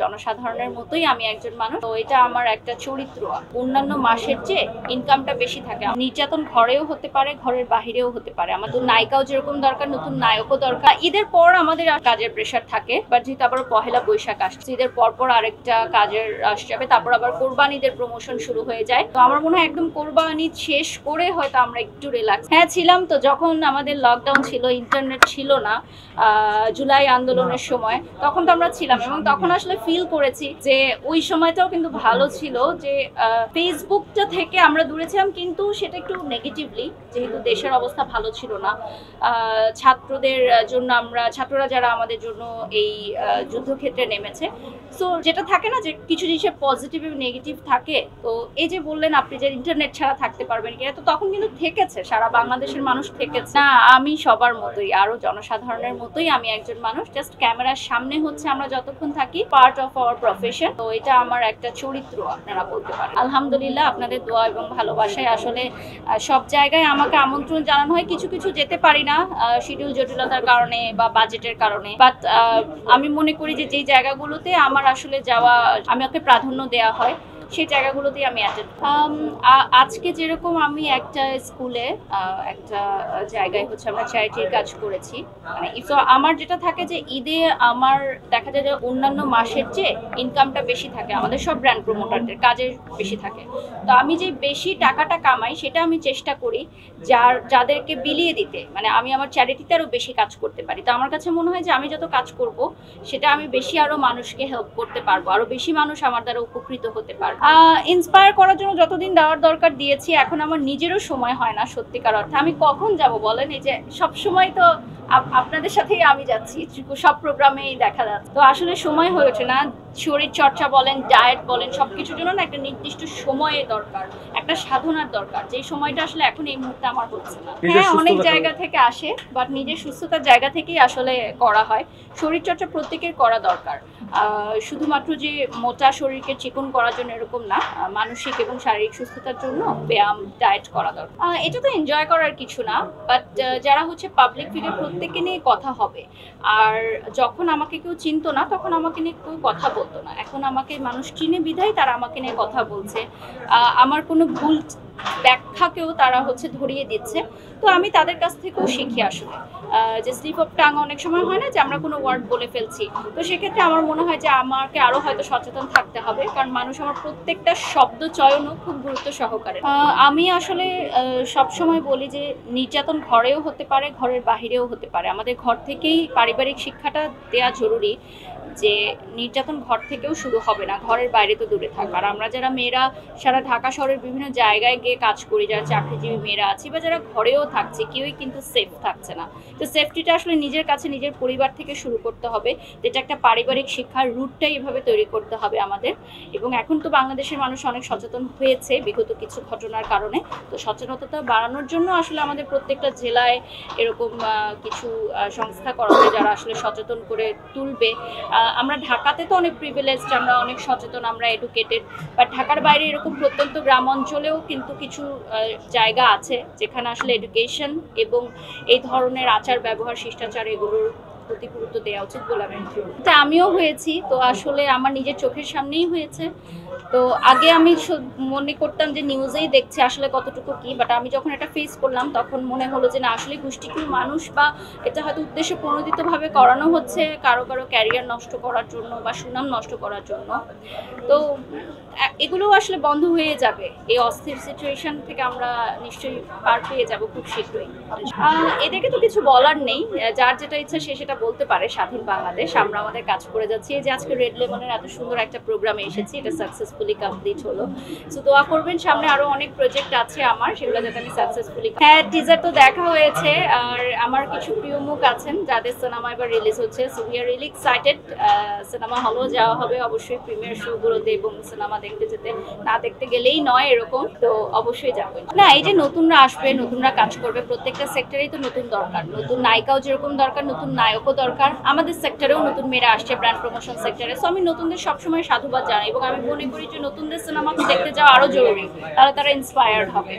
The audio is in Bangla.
জনসাধারণের মতোই আমি একজন মানুষ, তো এটা আমার একটা চরিত্র। অন্যান্য মাসের চেয়ে ইনকামটা বেশি থাকে। নির্যাতন ঘরেও হতে পারে, ঘরের বাহিরেও হতে পারে। আমাদের নায়িকাও যেরকম দরকার, নতুন নায়কও দরকার। ঈদের পর আমাদের কাজের প্রেশার থাকে, বাট যেহেতু আবার পহেলা বৈশাখ আসছে, ঈদের পর আরেকটা কাজের আসতে হবে, তারপর আবার কোরবান ঈদের প্রমোশন শুরু হয়ে যায়। তো আমার মনে হয় একদম কোরবান ঈদ শেষ করে হয়তো আমরা একটু রিল্যাক্স। হ্যাঁ ছিলাম তো, যখন আমাদের লকডাউন ছিল, ইন্টারনেট ছিল না, জুলাই আন্দোলনের সময়, তখন তো আমরা ছিলাম এবং তখন আসলে ফিল করেছি যে ওই সময়টাও কিন্তু ভালো ছিল, যে ফেসবুকটা থেকে আমরা দূরে ছিলাম, কিন্তু সেটা একটু নেগেটিভলি, যেহেতু দেশের অবস্থা ভালো ছিল না। ছাত্রদের জন্য ছাত্ররা যারা আমাদের জন্য এই যুদ্ধক্ষেত্রে নেমেছে, সো যেটা থাকে না যে কিছু জিনিসের পজিটিভ এবং নেগেটিভ থাকে। তো এই যে বললেন আপনি যে ইন্টারনেট ছাড়া থাকতে পারবেন কিনা, তো তখন কিন্তু থেকেছে, সারা বাংলাদেশের মানুষ থেকেছে না। আমি সবার মতোই, আরো জনসাধারণের মতোই আমি একজন মানুষ। জাস্ট ক্যামেরার সামনে হচ্ছে আমরা যতক্ষণ থাকি পার্ট অফ আওয়ার প্রফেশন, তো এটা আমার একটা চরিত্র আপনারা বলতে পারেন। আলহামদুলিল্লাহ, আপনাদের দোয়া এবং ভালোবাসায় আসলে সব জায়গায় আমাকে আমন্ত্রণ জানানো হয়। কিছু কিছু যেতে পারি না শিডিউল জটিলতার কারণে বা বাজেটের কারণে, বাট আমি মনে করি যে যেই জায়গাগুলোতে আমার আসলে যাওয়া, আমাকে প্রাধান্য দেওয়া হয়, সেই জায়গাগুলোতেই আমি অ্যাটেন্ড। আজকে যেরকম আমি একটা স্কুলে একটা জায়গায় হচ্ছে আমরা চ্যারিটির কাজ করেছি, মানে তো আমার যেটা থাকে যে ঈদে আমার দেখা যায় যে অন্যান্য মাসের চেয়ে ইনকামটা বেশি থাকে, আমাদের সব ব্র্যান্ড প্রমোটারদের কাজের বেশি থাকে। তো আমি যে বেশি টাকাটা কামাই সেটা আমি চেষ্টা করি যাদেরকে বিলিয়ে দিতে, মানে আমি আমার চ্যারিটিতে আরও বেশি কাজ করতে পারি। তো আমার কাছে মনে হয় যে আমি যত কাজ করব সেটা আমি বেশি আরও মানুষকে হেল্প করতে পারবো, আরও বেশি মানুষ আমার দ্বারা উপকৃত হতে পারবে। ইন্সপায়ার করার জন্য যতদিন দেওয়ার দরকার দিয়েছি। এখন আমার নিজেরও সময় হয় না সত্যিকার অর্থে। আমি কখন যাব বলেন? এই যে সব সময় তো আপনাদের সাথেই আমি যাচ্ছি, সব প্রোগ্রামেই দেখা যাচ্ছে, তো আসলে সময় হয়ে ওঠে না। শরীর চর্চা বলেন, ডায়েট বলেন, সবকিছুর জন্য না একটা নির্দিষ্ট সময়ের দরকার, একটা সাধনার দরকার, যে সময়টা আসলে এখন এই মুহূর্তে আমার হচ্ছে না। হ্যাঁ, অনেক জায়গা থেকে আসে, বাট নিজের সুস্থতার জায়গা থেকেই আসলে করা হয়। শরীর চর্চা প্রত্যেকের করা দরকার, শুধুমাত্র যে মোটা শরীরকে চিকন করার জন্য এরকম না, মানসিক এবং শারীরিক সুস্থতার জন্য ব্যায়াম, ডায়েট করা দরকার। এটা তো এনজয় করার কিছু না, বাট যারা হচ্ছে পাবলিক ফিগার, প্রত্যেককে নিয়ে কথা হবে। আর যখন আমাকে কেউ চিনতো না, তখন আমাকে নিয়ে কেউ কথা বলতো না। এখন আমাকে মানুষ চিনে বিধায় তারা আমাকে নিয়ে কথা বলছে, আমার কোনো ভুল ব্যাখ্যাকেও তারা হচ্ছে ধরিয়ে দিচ্ছে। তো আমি তাদের কাছ থেকেও শিখি আসলে, যে স্লিপ অফ টাং অনেক সময় হয় না যে আমরা কোনো ওয়ার্ড বলে ফেলছি, তো সেক্ষেত্রে আমার মনে হয় যে আমাকে আরও হয়তো সচেতন থাকতে হবে, কারণ মানুষ আমার প্রত্যেকটা শব্দ চয়নও খুব গুরুত্ব সহকারে। আমি আসলে সবসময় বলি যে নির্যাতন ঘরেও হতে পারে, ঘরের বাহিরেও হতে পারে। আমাদের ঘর থেকেই পারিবারিক শিক্ষাটা দেওয়া জরুরি, যে নির্যাতন ঘর থেকেও শুরু হবে না, ঘরের বাইরে তো দূরে থাক। আর আমরা যারা মেয়েরা সারা ঢাকা শহরের বিভিন্ন জায়গায় গিয়ে কাজ করি, যারা চাকরিজীবী মেয়েরা আছি বা যারা ঘরেও থাকছে, কেউই কিন্তু সেফ থাকছে না। তো সেফটিটা আসলে নিজের কাছে, নিজের পরিবার থেকে শুরু করতে হবে। যেটা একটা পারিবারিক শিক্ষার রুটটাই এভাবে তৈরি করতে হবে আমাদের। এবং এখন তো বাংলাদেশের মানুষ অনেক সচেতন হয়েছে বিগত কিছু ঘটনার কারণে। তো সচেতনতা বাড়ানোর জন্য আসলে আমাদের প্রত্যেকটা জেলায় এরকম কিছু সংস্থা করা হয়, যারা আসলে সচেতন করে তুলবে। আমরা ঢাকাতে তো অনেক প্রিভিলেজড, আমরা অনেক সচেতন, আমরা এডুকেটেড, বাট ঢাকার বাইরে এরকম প্রত্যন্ত গ্রাম অঞ্চলেও কিন্তু কিছু জায়গা আছে যেখানে আসলে এডুকেশন এবং এই ধরনের আচার ব্যবহার, শিষ্টাচার, এগুলোর প্রতি গুরুত্ব দেওয়া উচিত বলে আমি মনে করি। তা আমিও হয়েছি, তো আসলে আমার নিজের চোখের সামনেই হয়েছে। তো আগে আমি মনে করতাম যে নিউজেই দেখছি আসলে কতটুকু কি, বাট আমি যখন এটা ফেস করলাম তখন মনে হলো যে না, আসলে গোষ্ঠীকুল মানুষ, বা এটা হয়তো উদ্দেশ্য প্রণোদিতভাবে করানো হচ্ছে কারো ক্যারিয়ার নষ্ট করার জন্য বা সুনাম নষ্ট করার জন্য। তো এগুলো আসলে বন্ধ হয়ে যাবে, এই অস্থির সিচুয়েশন থেকে আমরা নিশ্চয়ই পার পেয়ে যাব খুব শীঘ্রই। এদেরকে তো কিছু বলার নেই, যার যেটা ইচ্ছা সে সেটা বলতে পারে। স্বাধীন বাংলাদেশ, আমরা আমাদের কাজ করে যাচ্ছি। এই যে আজকে রেড লেমনের এত সুন্দর একটা প্রোগ্রামে এসেছি, এটা সাকসেসফুলি কমপ্লিট হলো। সো দোয়া করবেন, সামনে আরো অনেক প্রজেক্ট আছে আমার, সেগুলো যাতে আমি সাকসেসফুলি। হ্যাঁ, টিজার তো দেখা হয়েছে, আর আমার কিছু প্রিয় মুখ আছেন যাদের সিনেমা এবার রিলিজ হচ্ছে, so we are really excited. Cinema হলেও যাওয়া হবে অবশ্যই, প্রিমিয়ার শোগুলোতে, এবং সিনেমা দেখতে যেতে, না দেখতে গেলেই নয় এরকম, তো অবশ্যই যাবো না। এই যে নতুনরা আসবে, নতুনরা কাজ করবে, প্রত্যেকটা সেক্টরেই তো নতুন দরকার। নতুন নায়িকাও যেরকম দরকার, নতুন নায়কও দরকার। আমাদের সেক্টরেও নতুন মেয়েরা আসছে, ব্র্যান্ড প্রমোশন সেক্টরে। সো আমি নতুনদের সবসময় সাধুবাদ জানাই, এবং আমি মনে করি যে নতুনদের সিনেমাকে দেখতে যাওয়া আরো জরুরি, তাহলে তারা ইন্সপায়ার্ড হবে।